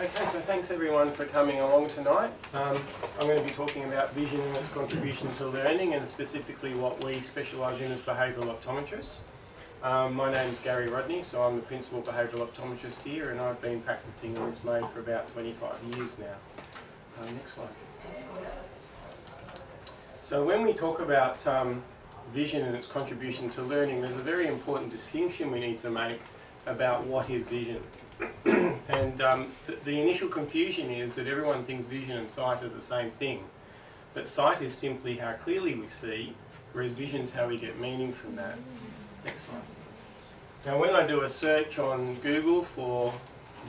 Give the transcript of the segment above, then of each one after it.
Okay, so thanks everyone for coming along tonight. I'm going to be talking about vision and its contribution to learning, and specifically what we specialise in as behavioural optometrists. My name's Gary Rodney, so I'm the principal behavioural optometrist here, and I've been practising in this mode for about 25 years now. Next slide, please. So when we talk about vision and its contribution to learning, there's a very important distinction we need to make about what is vision. And the initial confusion is that everyone thinks vision and sight are the same thing. But sight is simply how clearly we see, whereas vision is how we get meaning from that. Next slide. Now when I do a search on Google for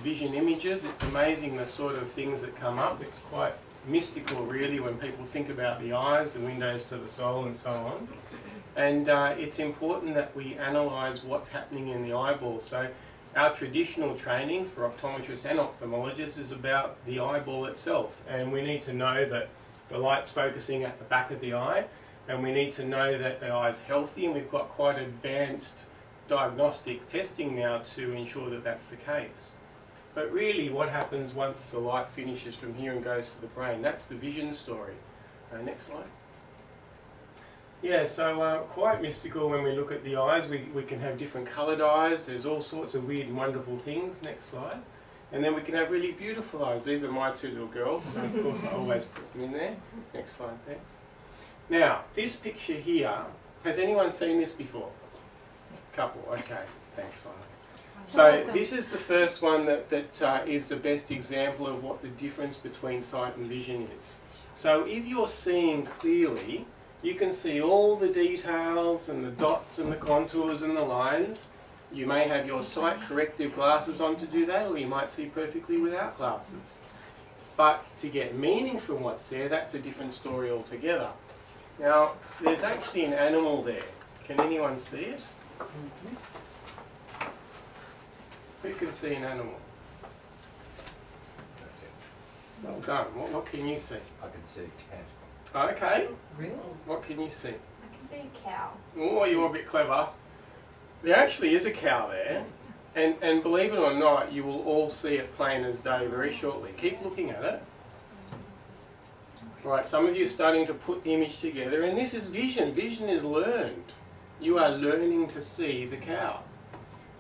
vision images, it's amazing the sort of things that come up. It's quite mystical really when people think about the eyes, the windows to the soul and so on. And it's important that we analyse what's happening in the eyeball. So our traditional training for optometrists and ophthalmologists is about the eyeball itself, and we need to know that the light's focusing at the back of the eye, and we need to know that the eye's healthy, and we've got quite advanced diagnostic testing now to ensure that that's the case. But really what happens once the light finishes from here and goes to the brain, that's the vision story. Next slide. Yeah, so quite mystical when we look at the eyes. We can have different coloured eyes. There's all sorts of weird and wonderful things. Next slide. And then we can have really beautiful eyes. These are my two little girls, so of course I always put them in there. Next slide, thanks. Now, this picture here, has anyone seen this before? Couple, okay, thanks, Simon. So this is the first one that is the best example of what the difference between sight and vision is. So if you're seeing clearly, you can see all the details and the dots and the contours and the lines. You may have your sight corrective glasses on to do that, or you might see perfectly without glasses. But to get meaning from what's there, that's a different story altogether. Now, there's actually an animal there. Can anyone see it? Who can see an animal? Well done. What can you see? I can see a cat. Okay. Really? What can you see? I can see a cow. Oh, you're a bit clever. There actually is a cow there, and believe it or not, you will all see it plain as day very shortly. Keep looking at it. Right, some of you are starting to put the image together, and this is vision. Vision is learned. You are learning to see the cow.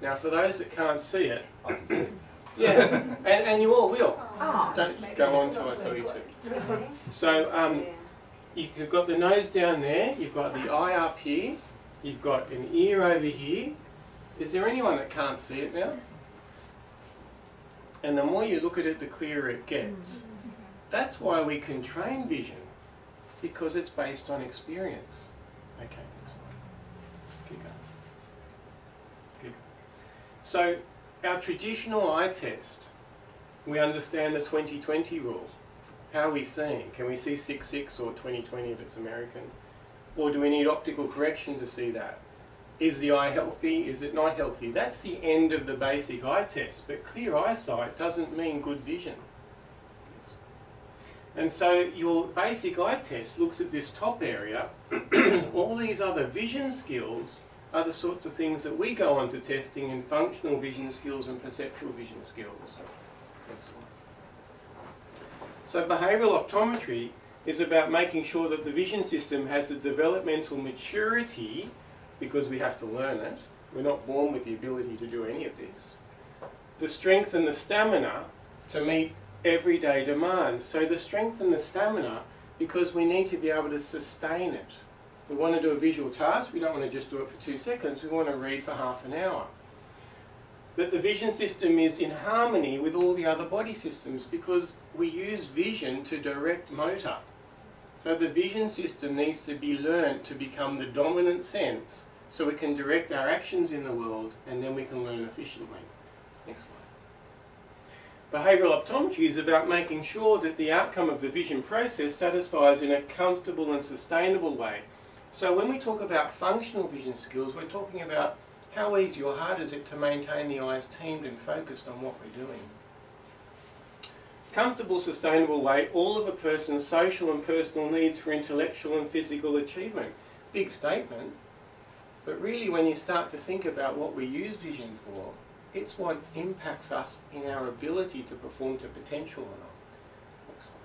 Now, for those that can't see it, I can see. yeah, and you all will. Oh, Don't go on till I tell you to. So, you've got the nose down there, you've got the eye up here, you've got an ear over here. Is there anyone that can't see it now? And the more you look at it, the clearer it gets. That's why we can train vision, because it's based on experience. Okay, next slide. Keep going. Keep going. So, our traditional eye test, we understand the 20/20 rule. How are we seeing? Can we see 6/6 or 20/20 if it's American? Or do we need optical correction to see that? Is the eye healthy? Is it not healthy? That's the end of the basic eye test, but clear eyesight doesn't mean good vision. And so your basic eye test looks at this top area. All these other vision skills are the sorts of things that we go on to testing in functional vision skills and perceptual vision skills. Next slide. So behavioural optometry is about making sure that the vision system has the developmental maturity, because we have to learn it. We're not born with the ability to do any of this. The strength and the stamina to meet everyday demands. So the strength and the stamina, because we need to be able to sustain it. We want to do a visual task, we don't want to just do it for 2 seconds, we want to read for half an hour. That the vision system is in harmony with all the other body systems, because we use vision to direct motor. So the vision system needs to be learnt to become the dominant sense, so we can direct our actions in the world, and then we can learn efficiently. Next slide. Behavioural optometry is about making sure that the outcome of the vision process satisfies in a comfortable and sustainable way. So when we talk about functional vision skills, we're talking about how easy or hard is it to maintain the eyes teamed and focused on what we're doing. Comfortable, sustainable way, all of a person's social and personal needs for intellectual and physical achievement. Big statement, but really when you start to think about what we use vision for, it's what impacts us in our ability to perform to potential or not. Next slide.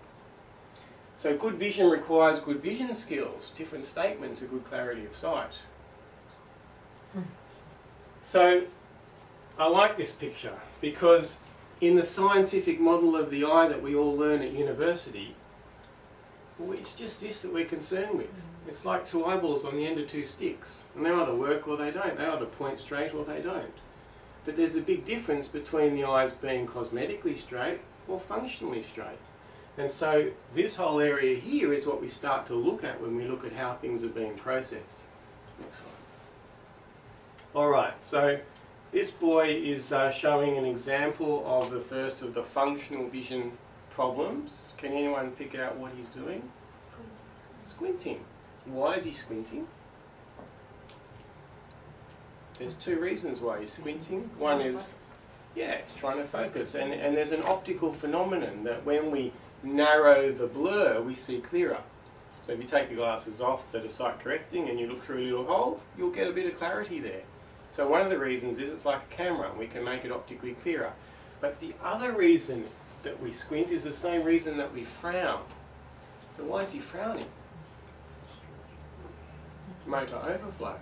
So good vision requires good vision skills, different statement to good clarity of sight. So I like this picture because in the scientific model of the eye that we all learn at university, well, it's just this that we're concerned with. It's like two eyeballs on the end of two sticks. And they either work or they don't. They either point straight or they don't. But there's a big difference between the eyes being cosmetically straight or functionally straight. And so this whole area here is what we start to look at when we look at how things are being processed. Next slide. Alright, so this boy is showing an example of the first of the functional vision problems. Can anyone pick out what he's doing? Squinting. Why is he squinting? There's two reasons why he's squinting. One is, yeah, he's trying to focus. And there's an optical phenomenon that when we narrow the blur, we see clearer. So if you take the glasses off that are sight correcting and you look through a little hole, you'll get a bit of clarity there. So one of the reasons is it's like a camera, and we can make it optically clearer. But the other reason that we squint is the same reason that we frown. So why is he frowning? Motor overflow.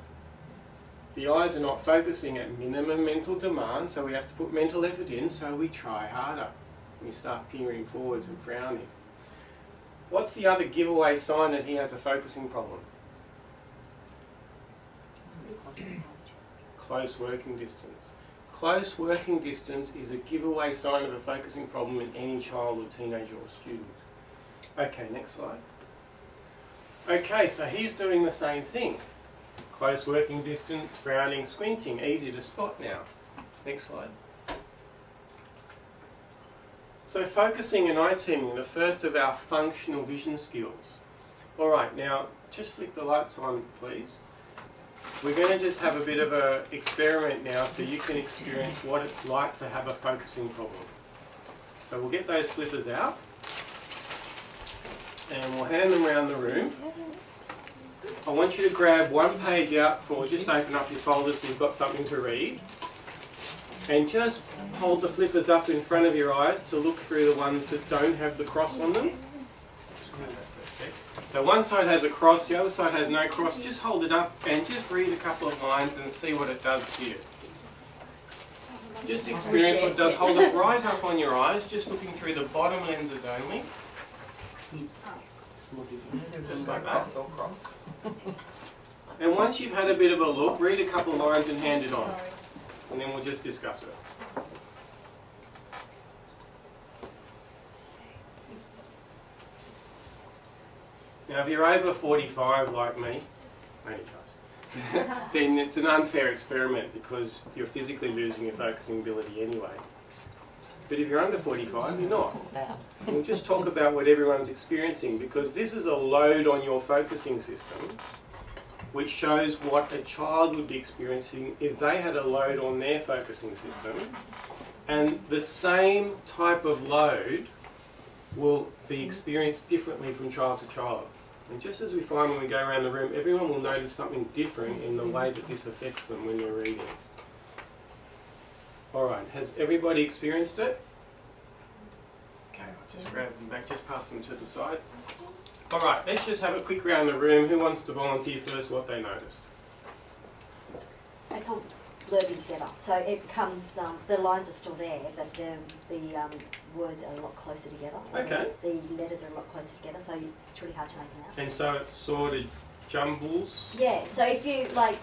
The eyes are not focusing at minimum mental demand, so we have to put mental effort in, so we try harder. We start peering forwards and frowning. What's the other giveaway sign that he has a focusing problem? Close working distance. Close working distance is a giveaway sign of a focusing problem in any child or teenager or student. Okay, next slide. Okay, so he's doing the same thing. Close working distance, frowning, squinting, easy to spot now. Next slide. So focusing and eye teaming, the first of our functional vision skills. Alright, now just flick the lights on please. We're going to just have a bit of an experiment now so you can experience what it's like to have a focusing problem. So we'll get those flippers out and we'll hand them around the room. I want you to grab one page out for, just open up your folder so you've got something to read. And just hold the flippers up in front of your eyes to look through the ones that don't have the cross on them. So one side has a cross, the other side has no cross. Just hold it up and just read a couple of lines and see what it does to you. Just experience what it does. Hold it right up on your eyes, just looking through the bottom lenses only. Just like that. And once you've had a bit of a look, read a couple of lines and hand it on. And then we'll just discuss it. Now if you're over 45 like me, only just, then it's an unfair experiment because you're physically losing your focusing ability anyway. But if you're under 45, you're not. We'll just talk about what everyone's experiencing because this is a load on your focusing system which shows what a child would be experiencing if they had a load on their focusing system. And the same type of load will be experienced differently from child to child. And just as we find when we go around the room, everyone will notice something different in the way that this affects them when they're reading. Alright, has everybody experienced it? Okay, I'll just grab them back, just pass them to the side. Alright, let's just have a quick round the room. Who wants to volunteer first what they noticed? It's all blurred in together. So it becomes, the lines are still there, but the words are a lot closer together. Okay. The letters are a lot closer together, so it's really hard to make them out. And so it sort of jumbles? Yeah, so if you, like,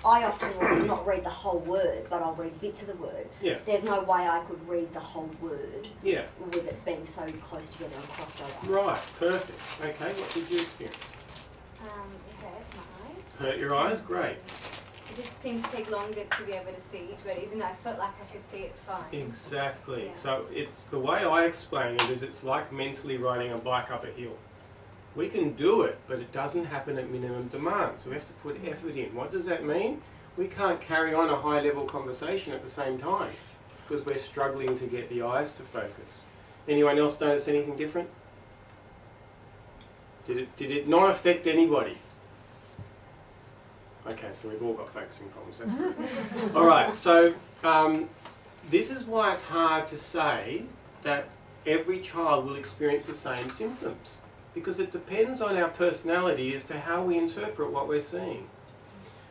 I often will not read the whole word, but I'll read bits of the word. Yeah. There's no way I could read the whole word with it being so close together and crossed over. Right, perfect. Okay, what did you experience? It hurt my eyes. Hurt your eyes? Great. It just seems to take longer to be able to see it, but even though I felt like I could see it fine. Exactly. Yeah. So it's the way I explain it is it's like mentally riding a bike up a hill. We can do it, but it doesn't happen at minimum demand, so we have to put effort in. What does that mean? We can't carry on a high-level conversation at the same time because we're struggling to get the eyes to focus. Anyone else notice anything different? Did it not affect anybody? Okay, so we've all got focusing problems, that's good. Alright, so this is why it's hard to say that every child will experience the same symptoms, because it depends on our personality as to how we interpret what we're seeing.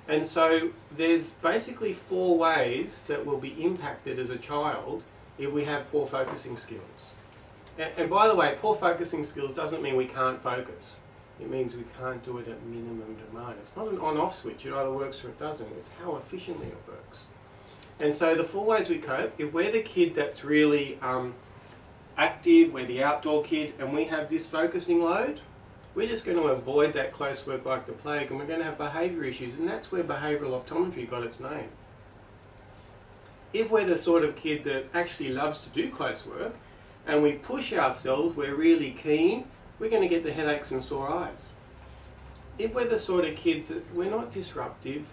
And so there's basically 4 ways that we'll be impacted as a child if we have poor focusing skills. And by the way, poor focusing skills doesn't mean we can't focus. It means we can't do it at minimum demand. It's not an on-off switch. It either works or it doesn't. It's how efficiently it works. And so the 4 ways we cope, if we're the kid that's really active, we're the outdoor kid, and we have this focusing load, we're just going to avoid that close work like the plague, and we're going to have behaviour issues, and that's where behavioural optometry got its name. If we're the sort of kid that actually loves to do close work, and we push ourselves, we're really keen, we're going to get the headaches and sore eyes. If we're the sort of kid that we're not disruptive,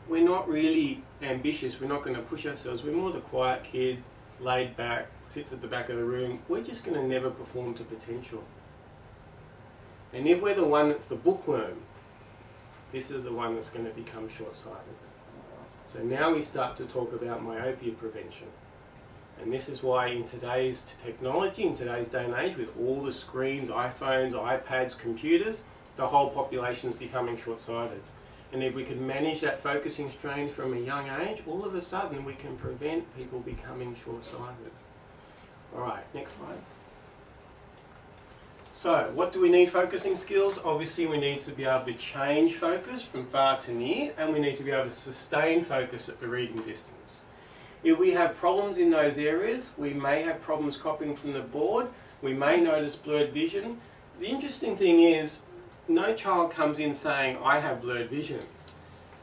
we're not really ambitious, we're not going to push ourselves, we're more the quiet kid, laid back, sits at the back of the room, we're just going to never perform to potential. And if we're the one that's the bookworm, this is the one that's going to become short-sighted. So now we start to talk about myopia prevention. And this is why in today's technology, in today's day and age, with all the screens, iPhones, iPads, computers, the whole population is becoming short-sighted. And if we can manage that focusing strain from a young age, all of a sudden we can prevent people becoming short-sighted. All right, next slide. So, what do we need focusing skills? Obviously we need to be able to change focus from far to near, and we need to be able to sustain focus at the reading distance. If we have problems in those areas, we may have problems copying from the board, we may notice blurred vision. The interesting thing is, no child comes in saying, I have blurred vision.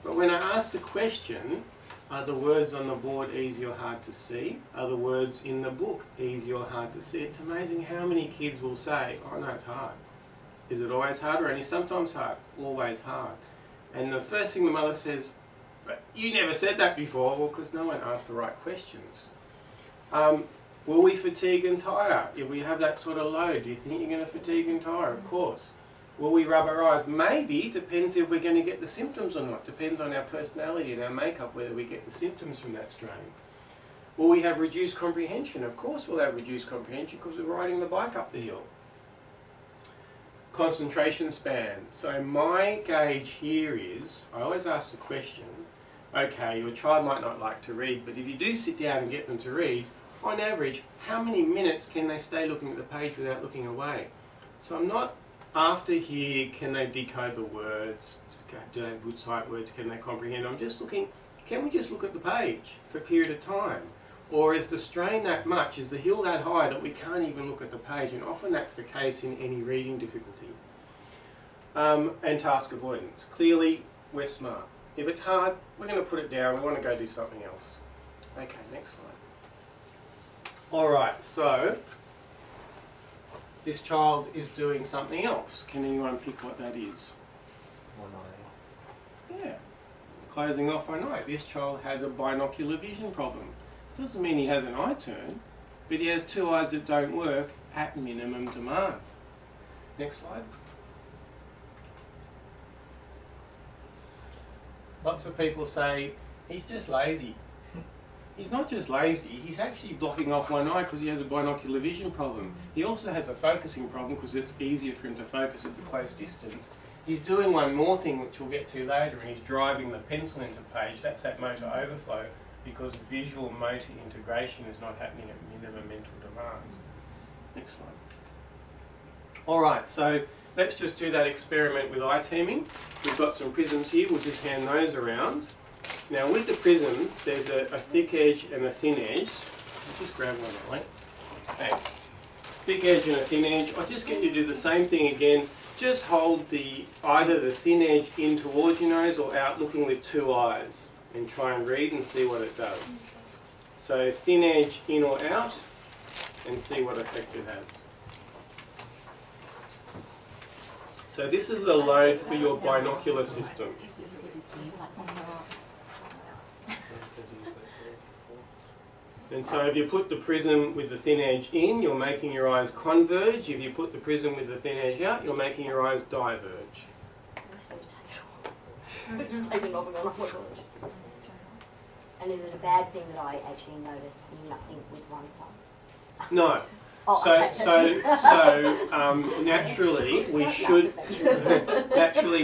But when I ask the question, are the words on the board easy or hard to see? Are the words in the book easy or hard to see? It's amazing how many kids will say, oh no, it's hard. Is it always hard or only sometimes hard? Always hard. And the first thing the mother says, but you never said that before. Well, because no one asked the right questions. Will we fatigue and tire? If we have that sort of load, do you think you're going to fatigue and tire? Of course. Will we rub our eyes? Maybe. Depends if we're going to get the symptoms or not. Depends on our personality and our makeup whether we get the symptoms from that strain. Will we have reduced comprehension? Of course we'll have reduced comprehension because we're riding the bike up the hill. Concentration span. So my gauge here is, I always ask the question, okay, your child might not like to read, but if you do sit down and get them to read, on average, how many minutes can they stay looking at the page without looking away? So I'm not after here, can they decode the words? Do they have good sight words? Can they comprehend? I'm just looking, can we just look at the page for a period of time? Or is the strain that much, is the hill that high that we can't even look at the page? And often that's the case in any reading difficulty. And task avoidance. Clearly, we're smart. If it's hard, we're going to put it down. We want to go do something else. Okay, next slide. Alright, so this child is doing something else. Can anyone pick what that is? One eye. Yeah. Closing off one eye. This child has a binocular vision problem. Doesn't mean he has an eye turn, but he has 2 eyes that don't work at minimum demand. Next slide. Lots of people say, he's just lazy. He's not just lazy, he's actually blocking off one eye because he has a binocular vision problem. He also has a focusing problem because it's easier for him to focus at the close distance. He's doing one more thing which we'll get to later, and he's driving the pencil into page. That's that motor overflow because visual motor integration is not happening at minimum mental demands. Next slide. Alright, so let's just do that experiment with eye teaming. We've got some prisms here, we'll just hand those around. Now with the prisms, there's a thick edge and a thin edge. I'll just grab one, right? Thanks. Thick edge and a thin edge. I'll just get you to do the same thing again. Just hold either the thin edge in towards your nose or out looking with 2 eyes and try and read and see what it does. So thin edge in or out and see what effect it has. So this is the load for your binocular system. And so if you put the prism with the thin edge in, you're making your eyes converge. If you put the prism with the thin edge out, you're making your eyes diverge. Take it off. Oh my gosh. And is it a bad thing that I actually noticed nothing with one side? No. Oh, so, okay. Naturally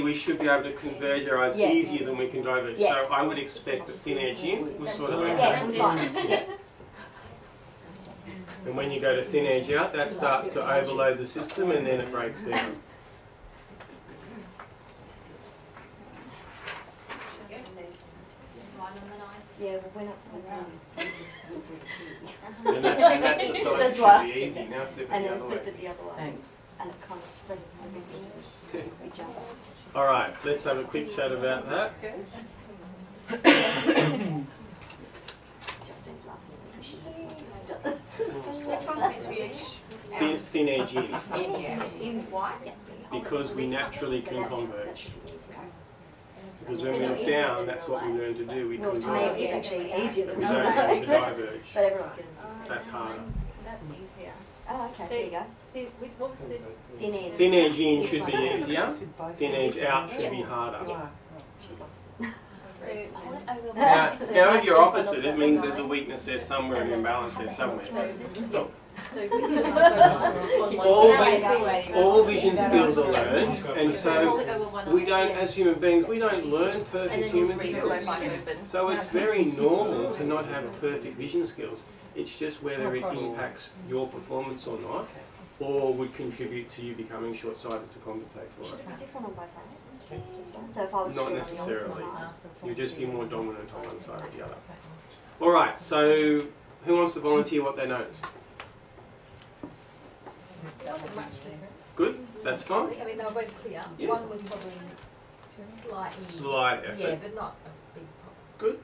we should be able to converge our eyes easier than we can diverge. Yeah. So I would expect that thin edge in was sort of okay. Yeah, it was fine. Yeah. And when you go to thin edge out, that starts to overload the system and then it breaks down. Yeah, when it just and that's the side that should be easy. Now flip it and the then other flipped way. it the other way. Thanks. And it kind of spread it each other. All right, let's have a quick chat about that. Justin's laughing because she doesn't want to. Which one's meant to be Thin edge in. in white? Because we naturally can converge. Because when we look down, that's what we learn to do. We Well, converge. to me it's actually easier than We don't learn to diverge. But everyone's going to do That's harder. That's easier. Oh, okay, there you go. What was the Thin edge. Thin edge in should be easier. Thin edge out should be harder. She's opposite. So, Now if you're opposite, it means there's a weakness there somewhere, an imbalance there somewhere. All vision skills are learned, and so we don't, as human beings, we don't learn perfect human skills. So it's very normal to not have perfect vision skills. It's just whether it impacts your performance or not, or would contribute to you becoming short-sighted to compensate for Should it. it be different on both eyes? So if I was Not doing it on the opposite necessarily. side. You'll just be more dominant on one side or the other. All right, so who wants to volunteer what they noticed? There wasn't much difference. Good, that's fine. I mean, they were both clear. Yeah. One was probably slightly. Slight effort. Yeah, but not a big pop. Good.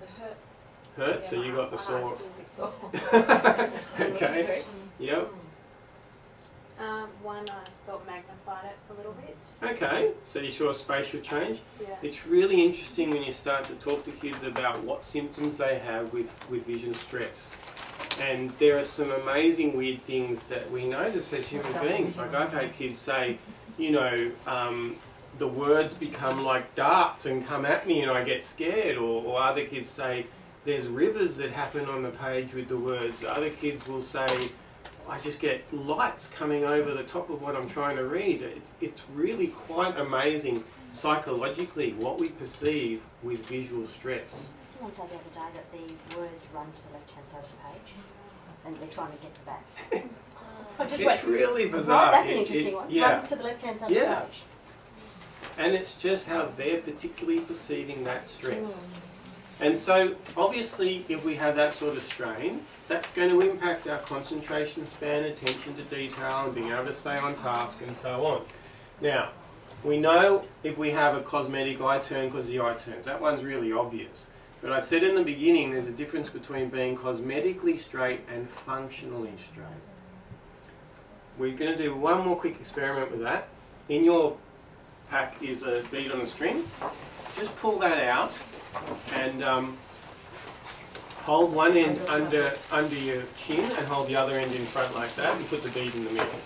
The hurt. Hurt, so yeah, you got the my sore. eyes still a bit sore. Okay. Yep. One I thought magnified it a little bit. Okay, so you saw a spatial change. Yeah. It's really interesting when you start to talk to kids about what symptoms they have with vision stress. And there are some amazing weird things that we notice as human beings. Like I've had kids say, you know, the words become like darts and come at me and I get scared. Or other kids say, there's rivers that happen on the page with the words. Other kids will say, I just get lights coming over the top of what I'm trying to read. It's really quite amazing psychologically what we perceive with visual stress. Someone said the other day that the words run to the left-hand side of the page and they're trying to get to that. I just It's really bizarre. Right, that's an interesting one. Yeah. Runs to the left-hand side of the page. And it's just how they're particularly perceiving that stress. And so, obviously, if we have that sort of strain, that's going to impact our concentration span, attention to detail, and being able to stay on task, and so on. Now, we know if we have a cosmetic eye turn because the eye turns. That one's really obvious. But I said in the beginning, there's a difference between being cosmetically straight and functionally straight. We're going to do one more quick experiment with that. In your pack is a bead on a string. Just pull that out and hold one end under your chin and hold the other end in front like that and put the bead in the middle.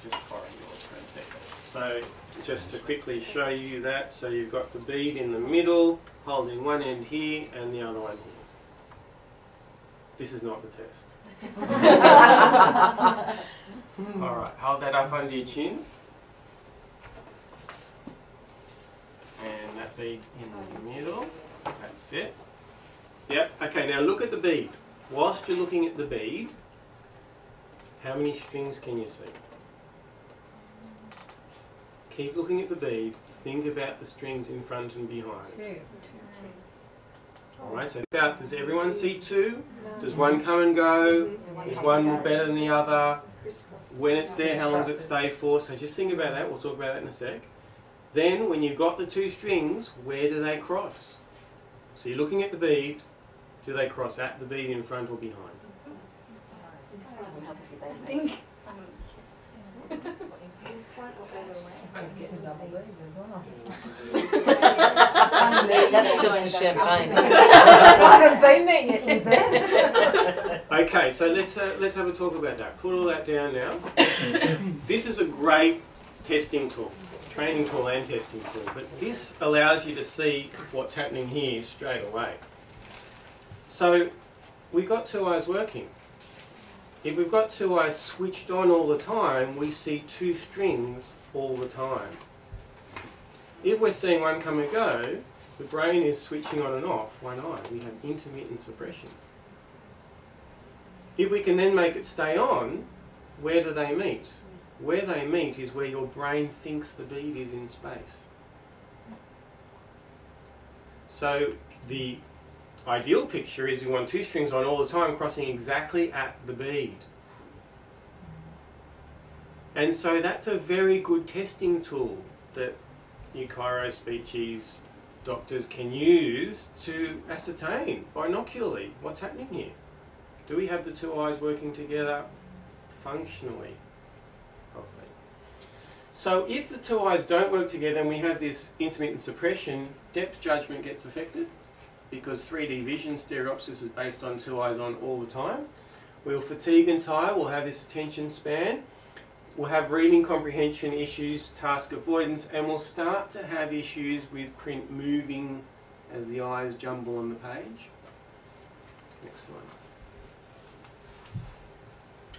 Just borrow yours for a second. So just to quickly show you that, so you've got the bead in the middle, holding one end here and the other one here. This is not the test. Alright, hold that up under your chin. And that bead in the middle. That's it. Yep, okay, now look at the bead. Whilst you're looking at the bead, how many strings can you see? Keep looking at the bead. Think about the strings in front and behind. Two. Alright, so does everyone see two? Does one come and go? Is one more better than the other? When it's there, how long does it stay for? So just think about that. We'll talk about that in a sec. Then, when you've got the two strings, where do they cross? So you're looking at the bead. Do they cross at the bead in front or behind? Doesn't help if you're being That's just a champagne. I haven't been there yet, is there? Okay, so let's have a talk about that. Put all that down now. This is a great testing tool. training tool and testing tool, but this allows you to see what's happening here straight away. So we've got two eyes working. If we've got two eyes switched on all the time, we see two strings all the time. If we're seeing one come and go, the brain is switching on and off one eye. We have intermittent suppression. If we can then make it stay on, where do they meet? Where they meet is where your brain thinks the bead is in space. So the ideal picture is you want two strings on all the time crossing exactly at the bead. And so that's a very good testing tool that you chiro speechies doctors can use to ascertain binocularly what's happening here. Do we have the two eyes working together functionally properly? So if the two eyes don't work together and we have this intermittent suppression, depth judgment gets affected, because 3D vision stereopsis is based on two eyes on all the time. We'll fatigue and tire, we'll have this attention span, we'll have reading comprehension issues, task avoidance, and we'll start to have issues with print moving as the eyes jumble on the page. Next slide.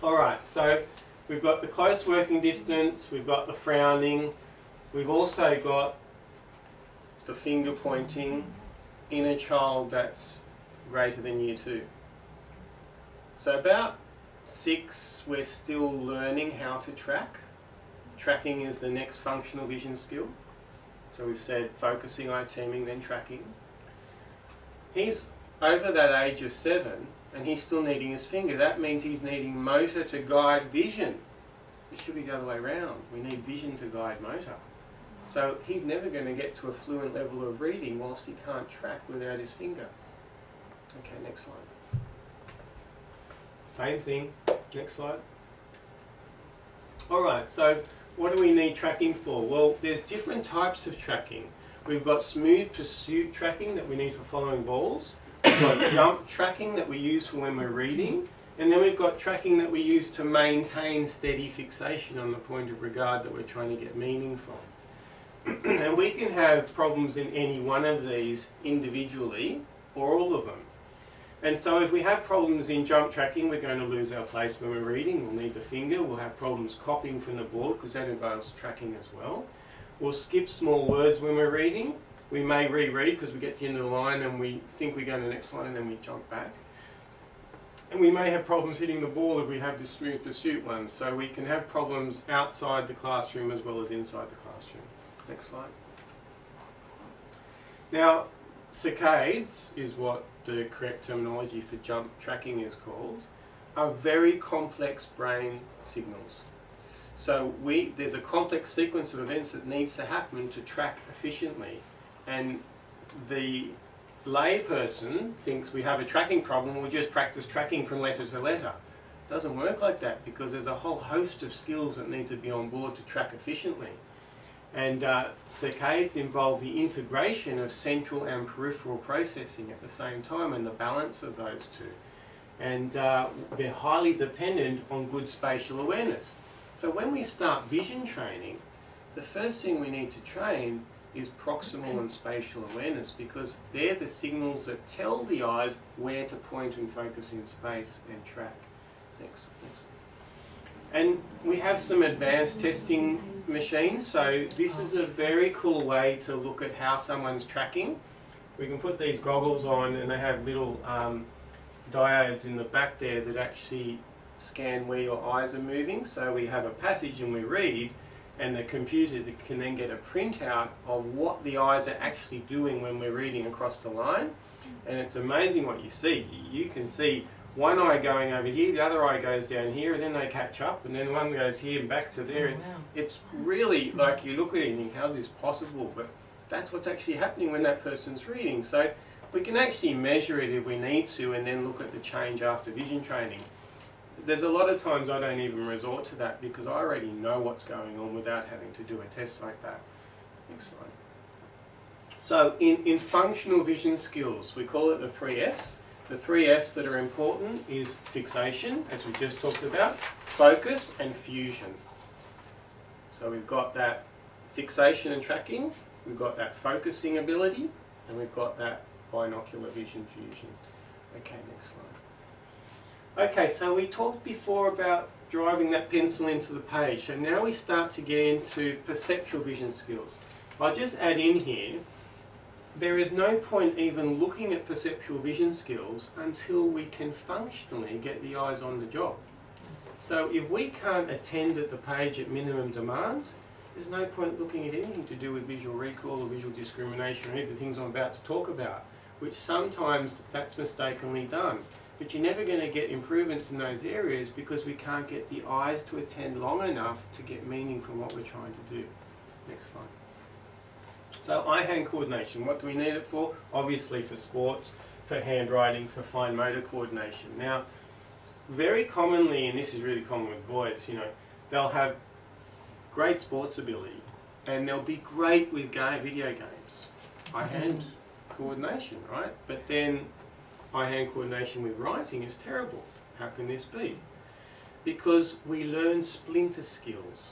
Alright, so we've got the close working distance, we've got the frowning, we've also got the finger pointing in a child that's greater than year 2. So about 6, we're still learning how to track. Tracking is the next functional vision skill. So we've said focusing, eye teaming, then tracking. He's over that age of 7 and he's still needing his finger. That means he's needing motor to guide vision. It should be the other way around. We need vision to guide motor. So he's never going to get to a fluent level of reading whilst he can't track without his finger. Okay, next slide. Same thing. Next slide. Alright, so what do we need tracking for? Well, there's different types of tracking. We've got smooth pursuit tracking that we need for following balls. We've got jump tracking that we use for when we're reading. And then we've got tracking that we use to maintain steady fixation on the point of regard that we're trying to get meaning from. And we can have problems in any one of these individually, or all of them. And so if we have problems in jump tracking, we're going to lose our place when we're reading. We'll need the finger. We'll have problems copying from the board, because that involves tracking as well. We'll skip small words when we're reading. We may reread because we get to the end of the line and we think we go to the next line and then we jump back. And we may have problems hitting the ball if we have this smooth pursuit one. So we can have problems outside the classroom as well as inside the classroom. Next slide. Now, saccades is what the correct terminology for jump tracking is called, are very complex brain signals. So there's a complex sequence of events that needs to happen to track efficiently. And the layperson thinks we have a tracking problem, we just practice tracking from letter to letter. It doesn't work like that, because there's a whole host of skills that need to be on board to track efficiently. And saccades involve the integration of central and peripheral processing at the same time, and the balance of those two. And they're highly dependent on good spatial awareness. So when we start vision training, the first thing we need to train is proximal and spatial awareness, because they're the signals that tell the eyes where to point and focus in space and track. Next. And we have some advanced testing machines. So this is a very cool way to look at how someone's tracking. We can put these goggles on and they have little diodes in the back there that actually scan where your eyes are moving. So we have a passage and we read, and the computer can then get a printout of what the eyes are actually doing when we're reading across the line. And it's amazing what you see. You can see one eye going over here, the other eye goes down here, and then they catch up, and then one goes here and back to there. Oh, wow. It's really like you look at it and think, how's this possible? But that's what's actually happening when that person's reading. So we can actually measure it if we need to, and then look at the change after vision training. There's a lot of times I don't even resort to that, because I already know what's going on without having to do a test like that. Next slide. So in functional vision skills, we call it the 3 Fs. The 3 Fs that are important is fixation, as we just talked about, focus and fusion. So we've got that fixation and tracking, we've got that focusing ability, and we've got that binocular vision fusion. Okay, next slide. Okay, so we talked before about driving that pencil into the page. So now we start to get into perceptual vision skills. I'll just add in here, there is no point even looking at perceptual vision skills until we can functionally get the eyes on the job. So if we can't attend at the page at minimum demand, there's no point looking at anything to do with visual recall or visual discrimination or any of the things I'm about to talk about, which sometimes that's mistakenly done. But you're never going to get improvements in those areas because we can't get the eyes to attend long enough to get meaning from what we're trying to do. Next slide. So eye-hand coordination, what do we need it for? Obviously for sports, for handwriting, for fine motor coordination. Now, very commonly, and this is really common with boys, you know, they'll have great sports ability and they'll be great with video games. Eye-hand coordination, right? But then eye-hand coordination with writing is terrible. How can this be? Because we learn splinter skills.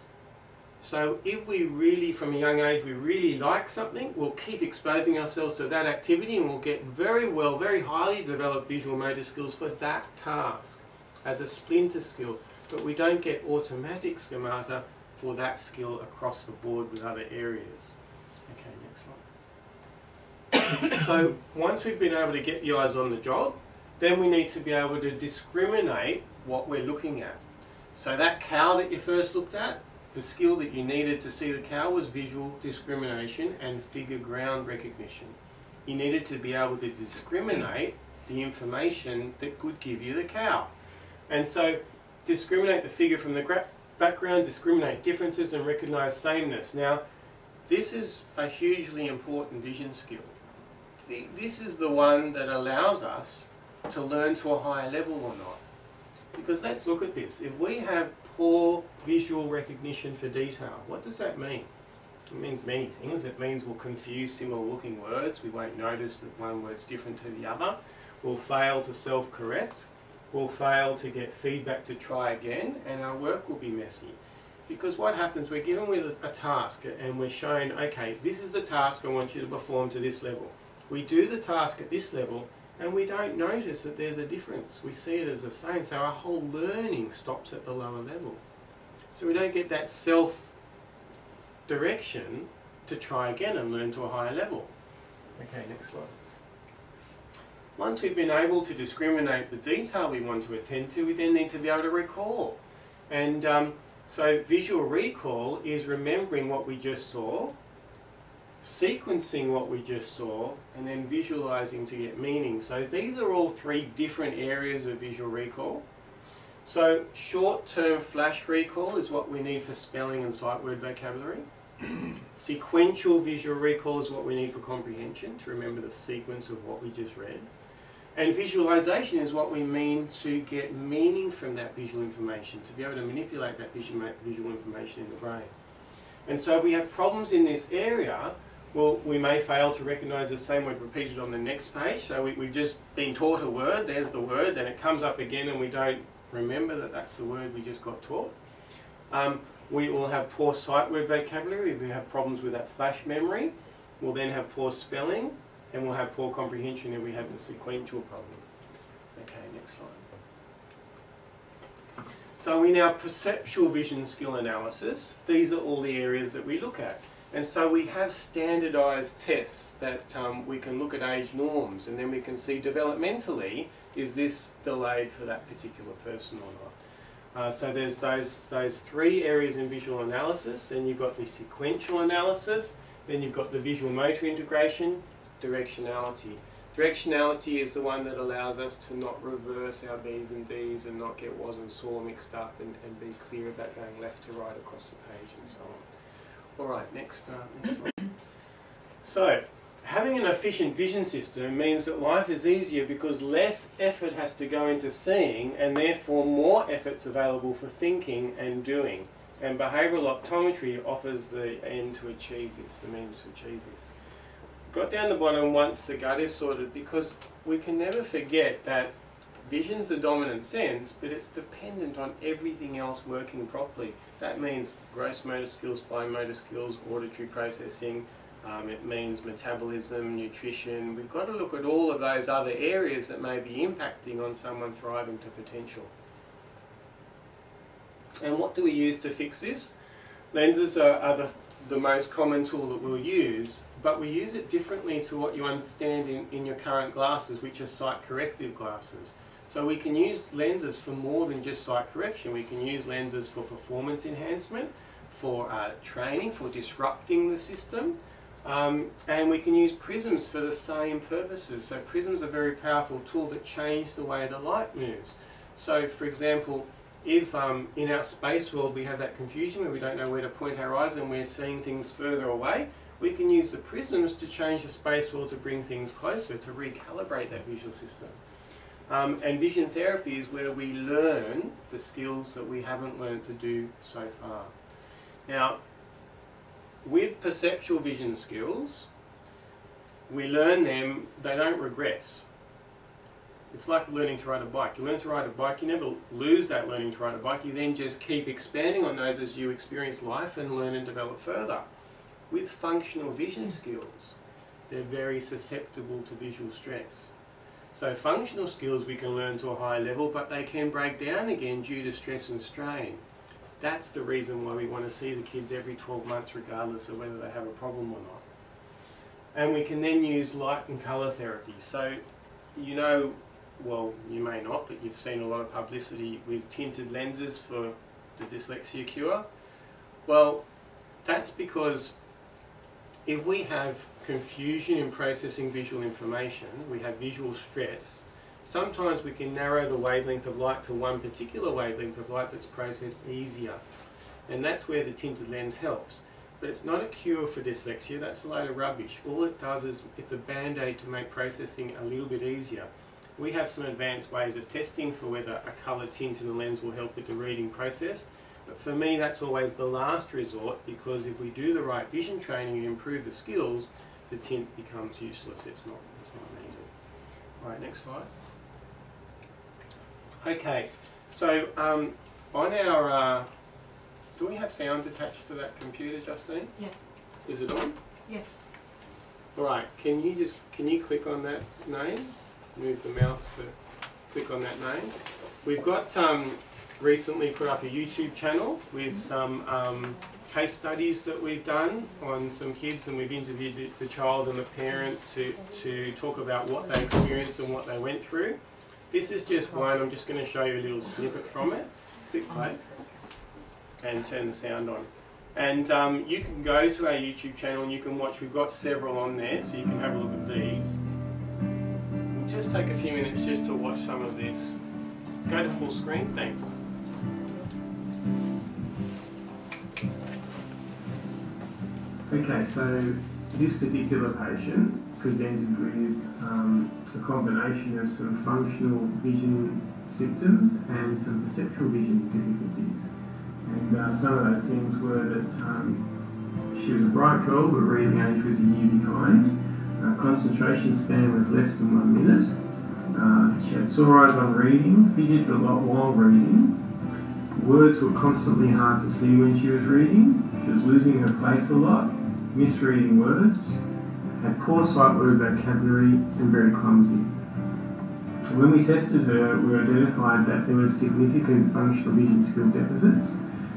So if we really, from a young age, we really like something, we'll keep exposing ourselves to that activity and we'll get very well, very highly developed visual motor skills for that task as a splinter skill. But we don't get automatic schemata for that skill across the board with other areas. Okay, next slide. So once we've been able to get the eyes on the job, then we need to be able to discriminate what we're looking at. So that cow that you first looked at, the skill that you needed to see the cow was visual discrimination and figure ground recognition. You needed to be able to discriminate the information that could give you the cow. And so discriminate the figure from the background, discriminate differences and recognize sameness. Now, this is a hugely important vision skill. This is the one that allows us to learn to a higher level or not. Because let's look at this. If we have poor visual recognition for detail, what does that mean? It means many things. It means we'll confuse similar looking words. We won't notice that one word's different to the other. We'll fail to self-correct. We'll fail to get feedback to try again, and our work will be messy. Because what happens, we're given with a task and we're shown, okay, this is the task I want you to perform to this level. We do the task at this level and we don't notice that there's a difference. We see it as the same, so our whole learning stops at the lower level. So we don't get that self-direction to try again and learn to a higher level. Okay, next slide. Once we've been able to discriminate the detail we want to attend to, we then need to be able to recall. And so visual recall is remembering what we just saw, sequencing what we just saw, and then visualizing to get meaning. So these are all three different areas of visual recall. So short-term flash recall is what we need for spelling and sight word vocabulary. Sequential visual recall is what we need for comprehension, to remember the sequence of what we just read. And visualization is what we mean to get meaning from that visual information, to be able to manipulate that visual information in the brain. And so if we have problems in this area, well, we may fail to recognize the same word repeated on the next page. So we've just been taught a word, there's the word, then it comes up again and we don't remember that that's the word we just got taught. We will have poor sight word vocabulary. If we have problems with that flash memory, we'll then have poor spelling, and we'll have poor comprehension if we have the sequential problem. Okay, next slide. So in our perceptual vision skill analysis, these are all the areas that we look at. And so we have standardized tests that we can look at age norms, and then we can see developmentally, is this delayed for that particular person or not? So there's those three areas in visual analysis, then you've got the sequential analysis, then you've got the visual motor integration, directionality. Directionality is the one that allows us to not reverse our B's and D's and not get was and saw mixed up and be clear about going left to right across the page and so on. Alright, next slide. So, having an efficient vision system means that life is easier because less effort has to go into seeing and therefore more effort's available for thinking and doing. And behavioural optometry offers the end to achieve this, the means to achieve this. Got down the bottom once the gut is sorted, because we can never forget that vision's the dominant sense, but it's dependent on everything else working properly. That means gross motor skills, fine motor skills, auditory processing, it means metabolism, nutrition. We've got to look at all of those other areas that may be impacting on someone thriving to potential. And what do we use to fix this? Lenses are the most common tool that we'll use, but we use it differently to what you understand in your current glasses, which are sight corrective glasses. So we can use lenses for more than just sight correction. We can use lenses for performance enhancement, for training, for disrupting the system, and we can use prisms for the same purposes. So prisms are a very powerful tool that change the way the light moves. So for example, if in our space world we have that confusion where we don't know where to point our eyes and we're seeing things further away, we can use the prisms to change the space world to bring things closer, to recalibrate that visual system. And vision therapy is where we learn the skills that we haven't learned to do so far. Now, with perceptual vision skills, we learn them, they don't regress. It's like learning to ride a bike. You learn to ride a bike, you never lose that learning to ride a bike, you then just keep expanding on those as you experience life and learn and develop further. With functional vision skills, they're very susceptible to visual stress. So functional skills we can learn to a high level, but they can break down again due to stress and strain. That's the reason why we want to see the kids every 12 months regardless of whether they have a problem or not. And we can then use light and colour therapy. So you know, well you may not, but you've seen a lot of publicity with tinted lenses for the dyslexia cure. Well, that's because if we have confusion in processing visual information, we have visual stress, sometimes we can narrow the wavelength of light to one particular wavelength of light that's processed easier. And that's where the tinted lens helps. But it's not a cure for dyslexia, that's a load of rubbish. All it does is it's a band-aid to make processing a little bit easier. We have some advanced ways of testing for whether a coloured tint in the lens will help with the reading process. But for me, that's always the last resort, because if we do the right vision training and improve the skills, the tint becomes useless. It's not needed. All right, next slide. Okay, so on our, do we have sound attached to that computer, Justine? Yes. Is it on? Yes. All right, can you click on that name? Move the mouse to click on that name. We've got recently put up a YouTube channel with some case studies that we've done on some kids, and we've interviewed the child and the parent to talk about what they experienced and what they went through. This is just one. I'm just going to show you a little snippet from it. Click play and turn the sound on. And you can go to our YouTube channel and you can watch. We've got several on there, so you can have a look at these. We'll just take a few minutes just to watch some of this. Go to full screen, thanks. Okay, so this particular patient presented with a combination of some functional vision symptoms and some perceptual vision difficulties. And some of those things were that she was a bright girl, but reading age was a year behind. Concentration span was less than 1 minute. She had sore eyes on reading, fidgeted a lot while reading. Words were constantly hard to see when she was reading. She was losing her place a lot, misreading words, had poor sight word vocabulary, and very clumsy. When we tested her, we identified that there was significant functional vision skill deficits.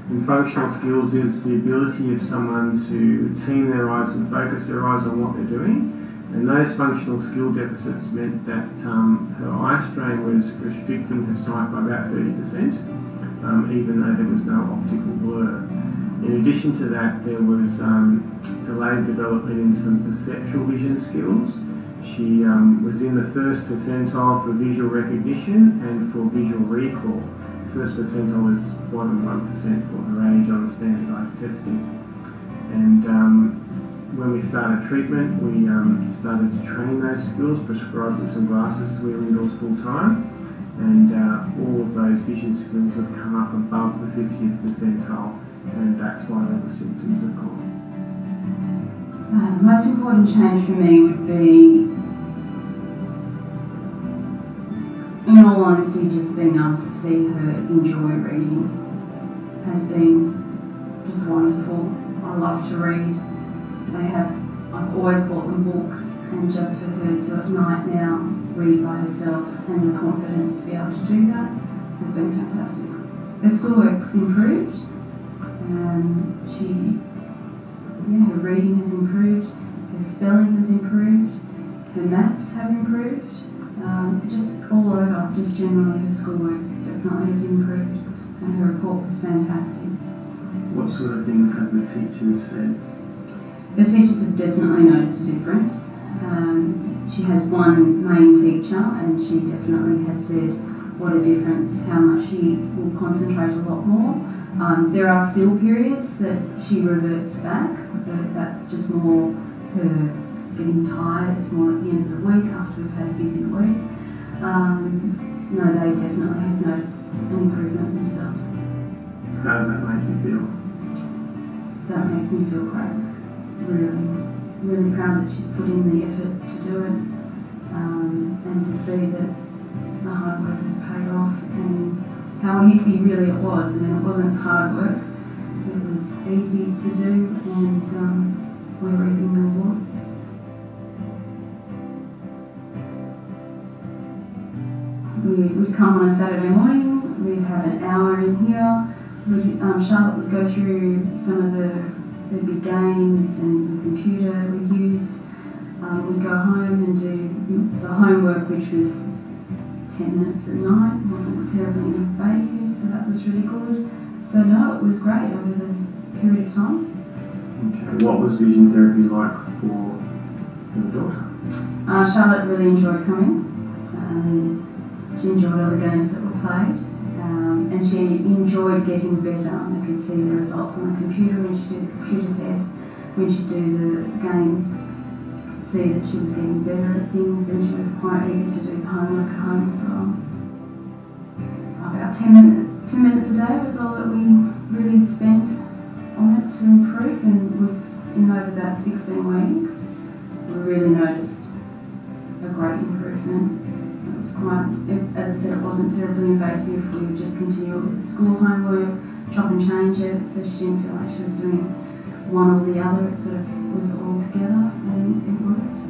And functional skills is the ability of someone to team their eyes and focus their eyes on what they're doing. And those functional skill deficits meant that her eye strain was restricting her sight by about 30%, even though there was no optical blur. In addition to that, there was delayed development in some perceptual vision skills. She was in the first percentile for visual recognition and for visual recall. First percentile was bottom 1% for her age on the standardised testing. And when we started treatment, we started to train those skills, prescribed her some glasses to wear indoors full time, and all of those vision skills have come up above the 50th percentile, and that's why all the symptoms have gone. The most important change for me would be in all honesty, just being able to see her enjoy reading has been just wonderful. I love to read. I've always bought them books, and just for her to at night now read by herself and the confidence to be able to do that has been fantastic. Her schoolwork's improved. Her reading has improved, her spelling has improved, her maths have improved. Just all over, just generally her schoolwork definitely has improved, and her report was fantastic. What sort of things have the teachers said? The teachers have definitely noticed a difference. She has one main teacher, and she definitely has said what a difference, how much she will concentrate a lot more. There are still periods that she reverts back, but that's just more her getting tired. It's more at the end of the week after we've had a busy week. No, they definitely have noticed an improvement themselves. How does that make you feel? That makes me feel great. Really, really proud that she's put in the effort to do it, and to see that the hard work has paid off, and how easy really it was. I mean, it wasn't hard work, it was easy to do, and we're reaping the reward. We'd come on a Saturday morning, we'd have an hour in here. Charlotte would go through some of the big games and the computer we used. We'd go home and do the homework, which was 10 minutes at night. It wasn't terribly invasive, so that was really good. So no, it was great over the period of time. Okay. What was vision therapy like for your daughter? Charlotte really enjoyed coming. She enjoyed all the games that were played, and she enjoyed getting better. I could see the results on the computer when she did the computer test, when she did the games. You could see that she was getting better at things, and she was quite eager to do the homework at home as well. About 10 minutes a day was all that we really spent on it to improve, and in over that 16 weeks, we really noticed a great improvement. It was quite, as I said, it wasn't terribly invasive. We would just continue with the school homework, chop and change it, so she didn't feel like she was doing one or the other. It sort of was all together, and it worked.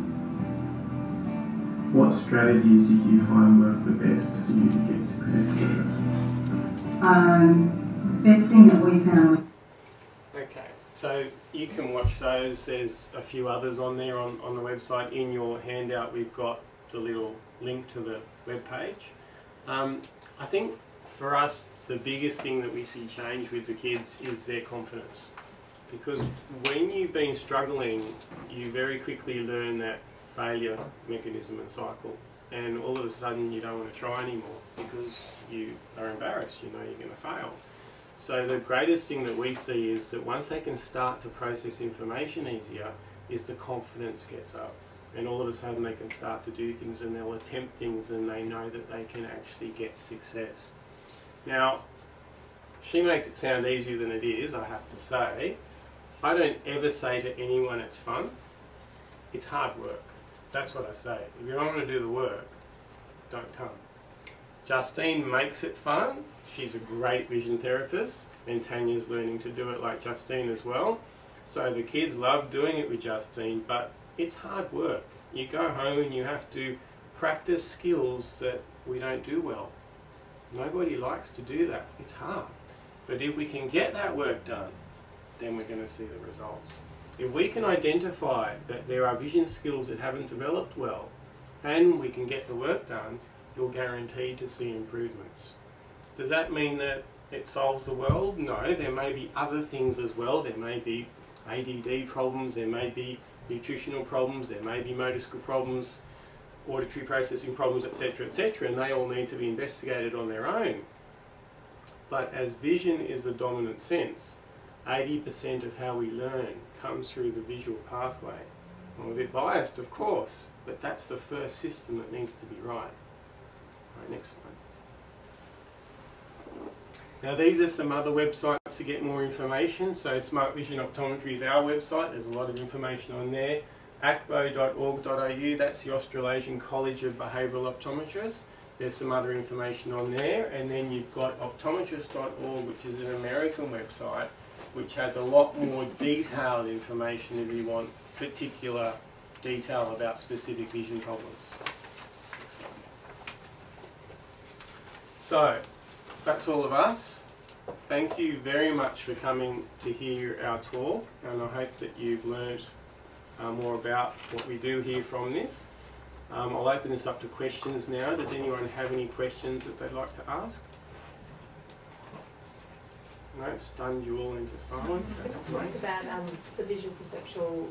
What strategies did you find work the best for you to get success with it? Best thing that we found. Okay, so you can watch those. There's a few others on there on the website. In your handout, we've got the little link to the web page. I think for us, the biggest thing that we see change with the kids is their confidence. Because when you've been struggling, you very quickly learn that failure mechanism and cycle, and all of a sudden you don't want to try anymore because you are embarrassed, you know you're going to fail. So the greatest thing that we see is that once they can start to process information easier, is the confidence gets up, and all of a sudden they can start to do things, and they'll attempt things, and they know that they can actually get success. Now, she makes it sound easier than it is, I have to say. I don't ever say to anyone it's fun. It's hard work. That's what I say. If you don't want to do the work, don't come. Justine makes it fun. She's a great vision therapist, and Tanya's learning to do it like Justine as well. So the kids love doing it with Justine, but it's hard work. You go home and you have to practice skills that we don't do well. Nobody likes to do that. It's hard. But if we can get that work done, then we're going to see the results. If we can identify that there are vision skills that haven't developed well, and we can get the work done, you're guaranteed to see improvements. Does that mean that it solves the world? No, there may be other things as well. There may be ADD problems, there may be nutritional problems, there may be motor skill problems, auditory processing problems, etc., etc., and they all need to be investigated on their own. But as vision is the dominant sense, 80% of how we learn comes through the visual pathway. I'm a bit biased, of course, but that's the first system that needs to be right. Right, next slide. Now these are some other websites to get more information. So Smart Vision Optometry is our website. There's a lot of information on there. acbo.org.au, that's the Australasian College of Behavioural Optometrists. There's some other information on there, and then you've got optometrist.org, which is an American website, which has a lot more detailed information if you want particular detail about specific vision problems. So, that's all of us. Thank you very much for coming to hear our talk, and I hope that you've learned more about what we do here from this. I'll open this up to questions now. Does anyone have any questions that they'd like to ask? No, stunned you all into silence. That's great. Talked about the visual perceptual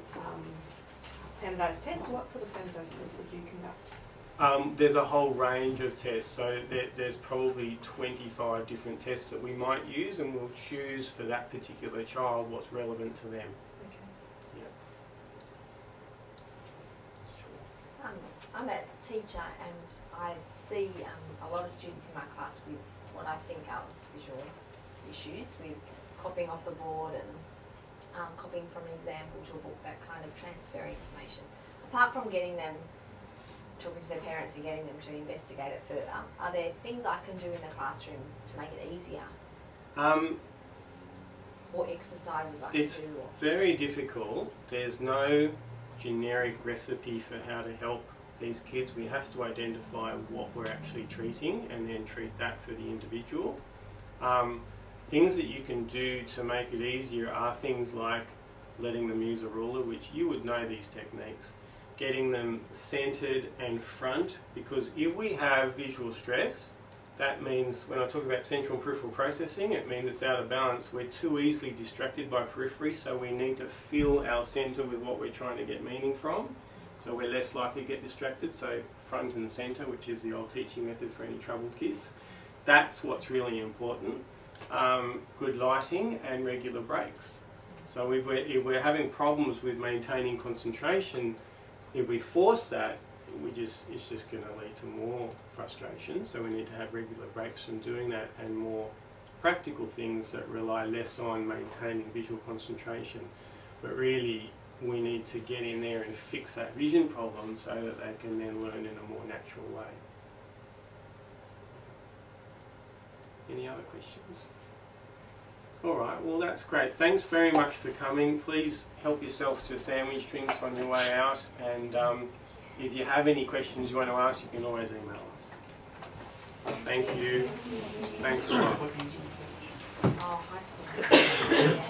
standardised tests. What sort of standardised tests would you conduct? There's a whole range of tests, so there's probably 25 different tests that we might use, and we'll choose for that particular child what's relevant to them. I'm a teacher and I see a lot of students in my class with what I think are visual issues, with copying off the board and copying from an example to a book, that kind of transferring information. Apart from getting them, talking to their parents and getting them to investigate it further, are there things I can do in the classroom to make it easier? Or exercises I can do? It's very difficult. There's no generic recipe for how to help these kids. We have to identify what we're actually treating and then treat that for the individual. Things that you can do to make it easier are things like letting them use a ruler, which you would know these techniques. Getting them centered and front, because if we have visual stress, that means, when I talk about central and peripheral processing, it means it's out of balance. We're too easily distracted by periphery, so we need to fill our center with what we're trying to get meaning from. So we're less likely to get distracted. So front and center, which is the old teaching method for any troubled kids. That's what's really important. Good lighting and regular breaks. So if we're having problems with maintaining concentration, if we force that, it's just going to lead to more frustration. So we need to have regular breaks from doing that, and more practical things that rely less on maintaining visual concentration. But really, we need to get in there and fix that vision problem so that they can then learn in a more natural way. Any other questions? All right, well that's great. Thanks very much for coming. Please help yourself to sandwich drinks on your way out, and if you have any questions you want to ask, you can always email us. Thank you. Thanks a lot. Oh, high school.